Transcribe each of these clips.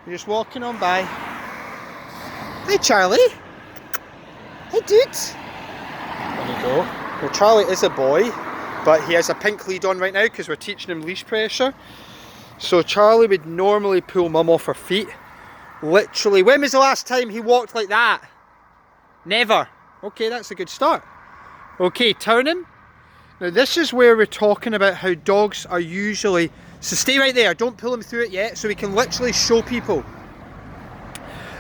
You're just walking on by. Hey, Charlie. Hey, dude. There you go. Well, Charlie is a boy, but he has a pink lead on right now because we're teaching him leash pressure. So Charlie would normally pull mum off her feet. Literally, when was the last time he walked like that? Never. Okay, that's a good start. Okay, turn him. Now this is where we're talking about how dogs are usually, so stay right there, don't pull him through it yet, so we can literally show people.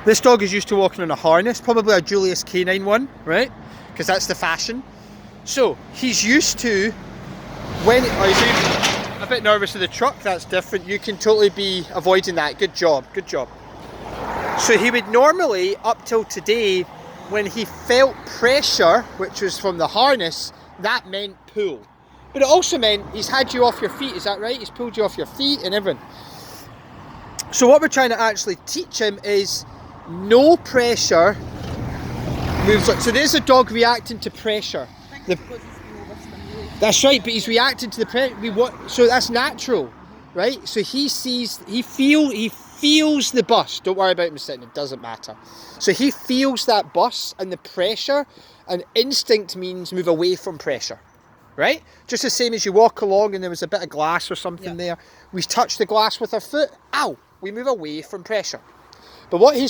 This dog is used to walking on a harness, probably a Julius Canine one, right? Because that's the fashion. So he's used to, when, oh, he's a bit nervous of the truck, that's different. You can totally be avoiding that. Good job, good job. So he would normally, up till today, when he felt pressure, which was from the harness, that meant pull. But it also meant he's had you off your feet, is that right? He's pulled you off your feet and everything. So what we're trying to actually teach him is no pressure moves like, so there's a dog reacting to pressure. That's right, but he's reacting to the pressure. So that's natural, right? So he feels the bus. Don't worry about him sitting, it doesn't matter. So he feels that bus and the pressure, and instinct means move away from pressure, right? Just the same as you walk along and there was a bit of glass or something there. We touch the glass with our foot, ow, we move away from pressure. But what he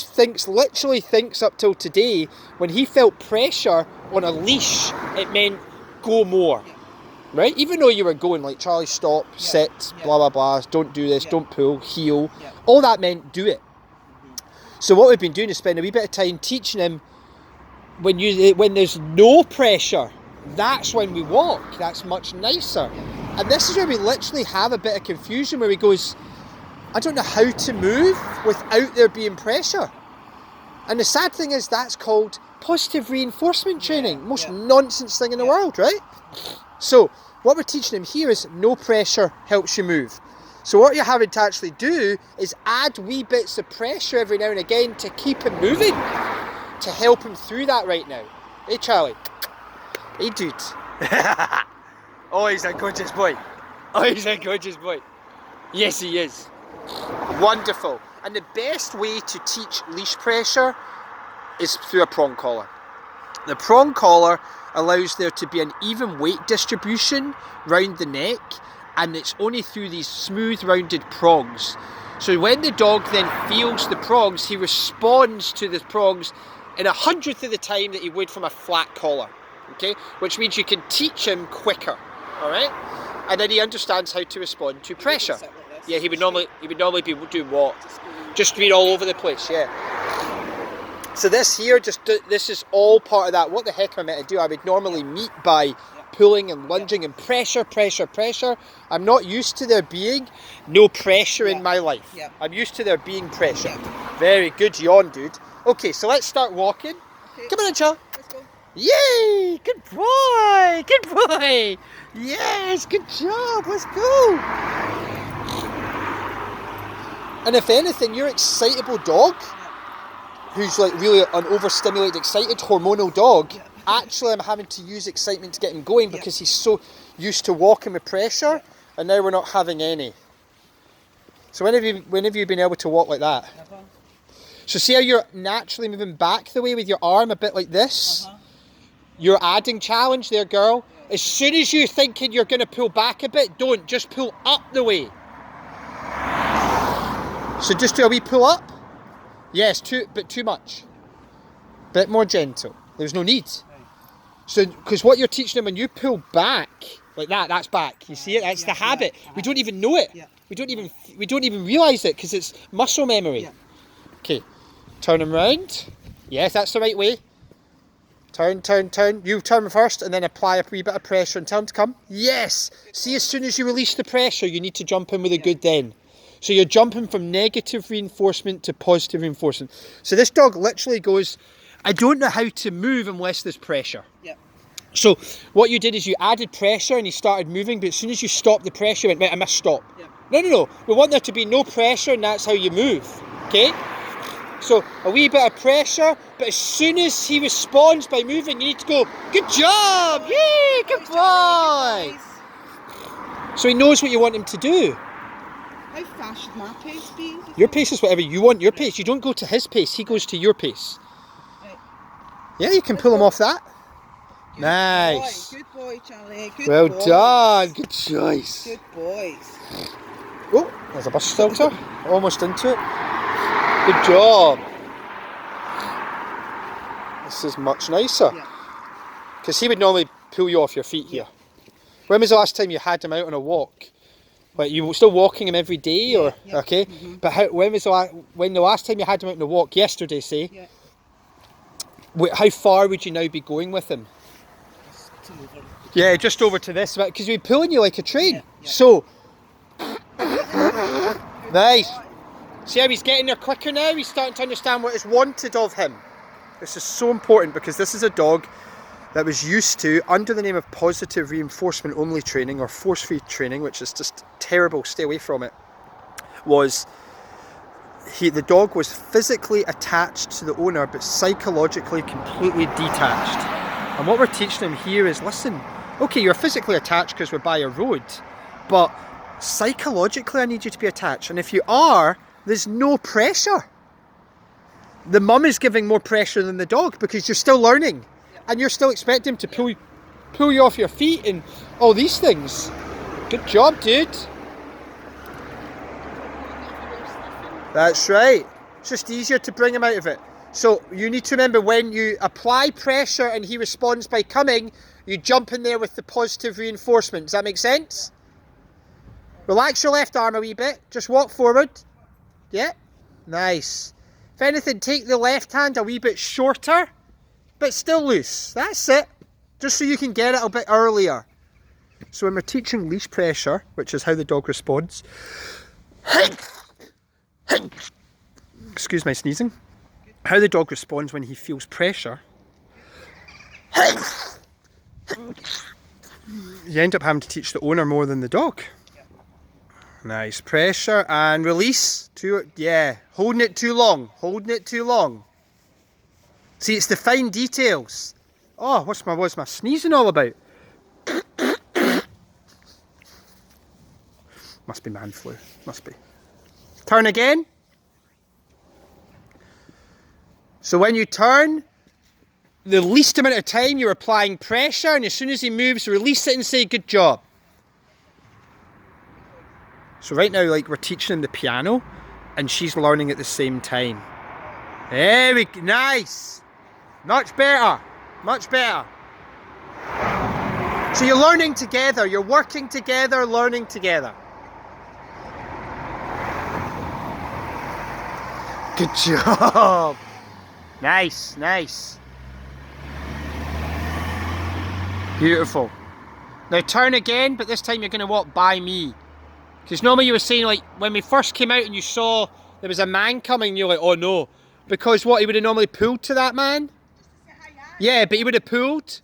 literally thinks up till today, when he felt pressure on a leash, it meant go more, right? Even though you were going like, Charlie, stop, sit, blah, blah, blah, don't do this, don't pull, heel. All that meant do it. So what we've been doing is spend a wee bit of time teaching him when there's no pressure, that's when we walk. That's much nicer. And this is where we literally have a bit of confusion where he goes, I don't know how to move without there being pressure. And the sad thing is that's called positive reinforcement training. Most nonsense thing in the world, right? So what we're teaching him here is no pressure helps you move. So what you're having to actually do is add wee bits of pressure every now and again to keep him moving, to help him through that right now. Hey, Charlie. Hey, dude. Oh, he's a gorgeous boy. Oh, he's a gorgeous boy. Yes, he is. Wonderful. And the best way to teach leash pressure is through a prong collar. The prong collar allows there to be an even weight distribution round the neck, and it's only through these smooth rounded prongs. So when the dog then feels the prongs, he responds to the prongs in 1/100th of the time that he would from a flat collar, okay? Which means you can teach him quicker, all right? And then he understands how to respond to pressure. Yeah, he would normally be doing what? Just being all over the place, yeah. So this here, this is all part of that. What the heck am I meant to do? I would normally meet by pulling and lunging and pressure, pressure, pressure. I'm not used to there being no pressure in my life. I'm used to there being pressure. Very good yawn, dude. Okay, so let's start walking. Okay. Come on, Charlie. Let's go. Yay! Good boy! Good boy! Yes, good job. Let's go. And if anything, your excitable dog, who's like really an overstimulated, excited, hormonal dog, actually I'm having to use excitement to get him going because he's so used to walking with pressure, and now we're not having any. So when have you been able to walk like that? So see how you're naturally moving back the way with your arm, a bit like this? You're adding challenge there, girl. As soon as you're thinking you're going to pull back a bit, don't. Just pull up the way. So just do a wee pull up. Yes, but too much. Bit more gentle. There's no need. So, because what you're teaching them when you pull back like that, that's back. You see it? That's the habit. We don't even know it. We don't even realise it because it's muscle memory. Okay, turn him round. Yes, that's the right way. Turn, turn, turn. You turn first and then apply a wee bit of pressure and tell him to come. Yes. See, as soon as you release the pressure, you need to jump in with a good then. So you're jumping from negative reinforcement to positive reinforcement. So this dog literally goes, I don't know how to move unless there's pressure. So what you did is you added pressure and he started moving, but as soon as you stopped the pressure, he went, wait, I must stop. No. We want there to be no pressure, and that's how you move, okay? So a wee bit of pressure, but as soon as he responds by moving, you need to go, good job, yay, good boy. So he knows what you want him to do. How fast should my pace be? Your pace is whatever you want. Your pace. You don't go to his pace. He goes to your pace. Right. Yeah, you can pull him off that. Good Nice. Boy. Good boy, Charlie. Good Well boys. done. Good choice. Good boys. Oh, there's a bus filter. Almost into it. Good job. This is much nicer. Because he would normally pull you off your feet here. When was the last time you had him out on a walk? Like, you were still walking him every day, or okay? But when the last time you had him out on a walk? Yesterday, say. How far would you now be going with him? Yeah, just over to this, because we're pulling you like a train. So, nice. See how he's getting there quicker now? He's starting to understand what is wanted of him. This is so important, because this is a dog that was used to, under the name of positive reinforcement only training, or force-free training, which is just terrible, stay away from it, the dog was physically attached to the owner, but psychologically completely detached. And what we're teaching him here is, listen, okay, you're physically attached because we're by a road, but psychologically I need you to be attached. And if you are, there's no pressure. The mum is giving more pressure than the dog, because you're still learning. And you're still expecting him to pull you off your feet and all these things. Good job, dude. That's right. It's just easier to bring him out of it. So you need to remember, when you apply pressure and he responds by coming, you jump in there with the positive reinforcement. Does that make sense? Relax your left arm a wee bit. Just walk forward. Yeah. Nice. If anything, take the left hand a wee bit shorter, but still loose. That's it. Just so you can get it a bit earlier. So when we're teaching leash pressure, which is how the dog responds, excuse my sneezing, how the dog responds when he feels pressure, you end up having to teach the owner more than the dog. Nice. Pressure and release. Holding it too long. Holding it too long. See, it's the fine details. Oh, what's my sneezing all about? Must be man flu. Must be. Turn again. So when you turn, the least amount of time you're applying pressure, and as soon as he moves, release it and say good job. So right now, like, we're teaching him the piano, and she's learning at the same time. There we go. Nice. Much better. Much better. So you're learning together. You're working together, learning together. Good job. Nice, nice. Beautiful. Now turn again, but this time you're going to walk by me. Because normally you were saying, like, when we first came out and you saw there was a man coming, you're like, oh no. Because what, he would have normally pulled to that man? Yeah, but he would have pulled.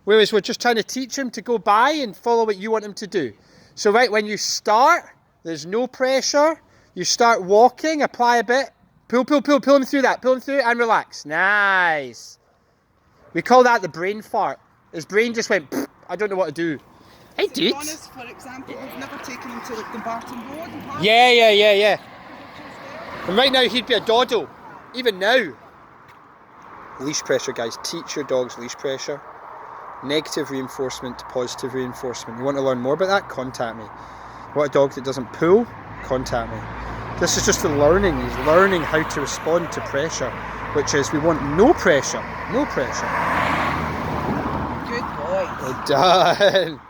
Whereas we're just trying to teach him to go by and follow what you want him to do. So right, when you start, there's no pressure. You start walking, apply a bit. Pull him through that. Pull him through and relax. Nice. We call that the brain fart. His brain just went, I don't know what to do. Hey, dude. To be honest, for example, we've never taken him to the Dumbarton Road. Yeah. And right now he'd be a doddle. Even now. Leash pressure, guys. Teach your dogs leash pressure. Negative reinforcement to positive reinforcement. You want to learn more about that? Contact me. Want a dog that doesn't pull? Contact me. This is just the learning. He's learning how to respond to pressure, which is, we want no pressure. No pressure. Good boy. Well done.